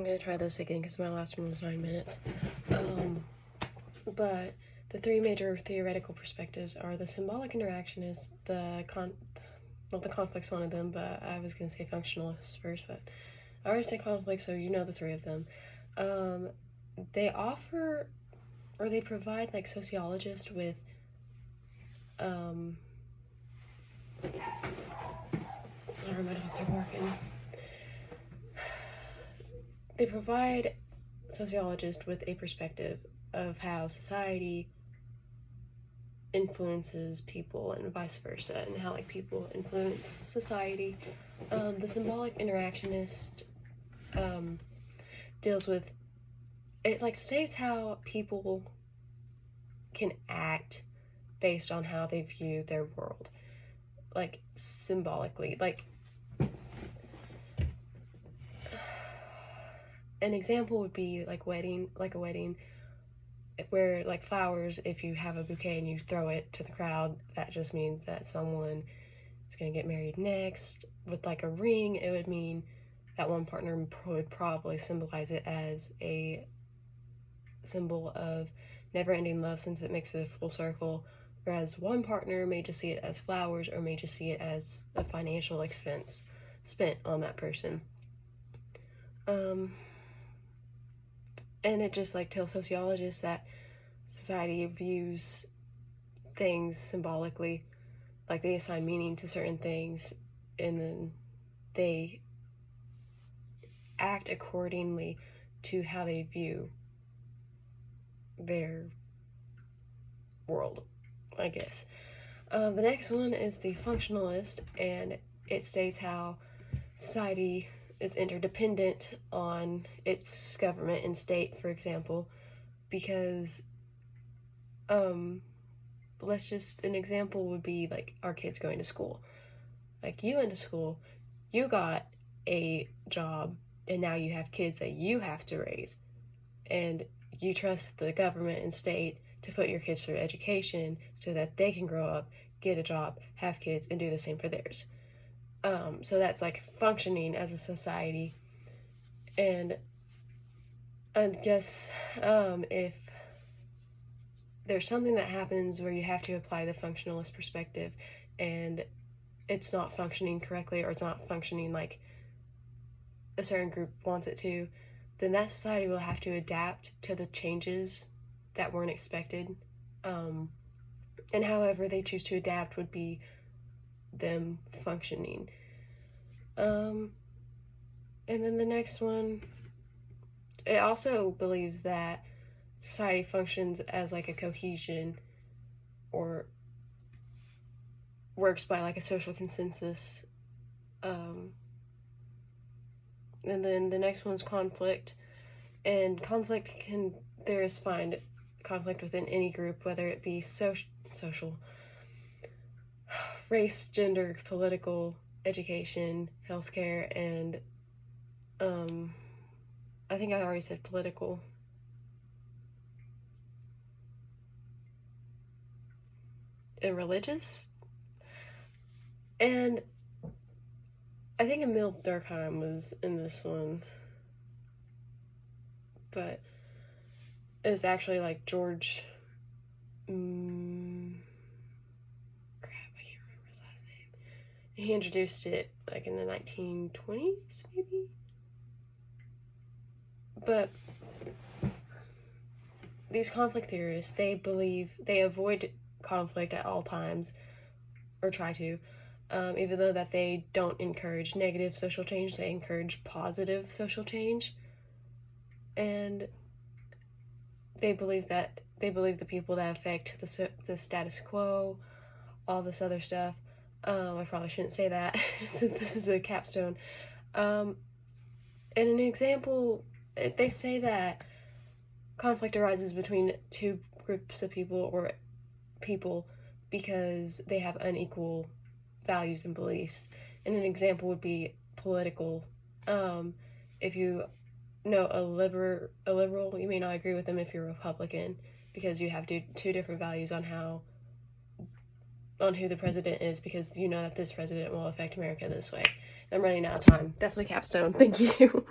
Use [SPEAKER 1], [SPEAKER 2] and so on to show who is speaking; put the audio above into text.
[SPEAKER 1] I'm gonna try this again because my last one was 9 minutes. But the three major theoretical perspectives are the symbolic interactionist, well, the conflict's one of them, but I was gonna say functionalist first, but I already said conflict, so you know the three of them. They offer, or they provide, like, sociologists with, sorry, my dogs are barking. They provide sociologists with a perspective of how society influences people and vice versa, and how, like, people influence society. The symbolic interactionist deals with, it, like, states how people can act based on how they view their world, like, symbolically. Like, an example would be like a wedding, where, like, flowers, if you have a bouquet and you throw it to the crowd, that just means that someone is going to get married next. With, like, a ring, it would mean that one partner would probably symbolize it as a symbol of never-ending love, since it makes it a full circle, whereas one partner may just see it as flowers, or may just see it as a financial expense spent on that person. And it just, like, tells sociologists that society views things symbolically, like, they assign meaning to certain things, and then they act accordingly to how they view their world, I guess. The next one is the functionalist, and it states how society is interdependent on its government and state, for example, because, an example would be, like, our kids going to school. Like, you went to school, you got a job, and now you have kids that you have to raise, and you trust the government and state to put your kids through education so that they can grow up, get a job, have kids, and do the same for theirs. So that's, like, functioning as a society. And I guess if there's something that happens where you have to apply the functionalist perspective and it's not functioning correctly, or it's not functioning like a certain group wants it to, then that society will have to adapt to the changes that weren't expected. And however they choose to adapt would be them functioning. And then the next one, it also believes that society functions as, like, a cohesion, or works by, like, a social consensus. And then the next one's conflict, and theorists find conflict within any group, whether it be social, race, gender, political, education, healthcare, and I think I already said political. And religious. And I think Emil Durkheim was in this one, but it was actually, like, George, crap, I can't remember his last name. He introduced it, like, in the 1920s, maybe? But these conflict theorists, they avoid conflict at all times, or try to, even though that they don't encourage negative social change, they encourage positive social change. And they believe the people that affect the status quo, all this other stuff. I probably shouldn't say that since this is a capstone. And an example, they say that conflict arises between two groups of people, or people, because they have unequal values and beliefs. And an example would be political. If you know a liberal, you may not agree with them if you're a Republican, because you have two different values on who the president is, because you know that this president will affect America this way. I'm running out of time. That's my capstone. Thank you.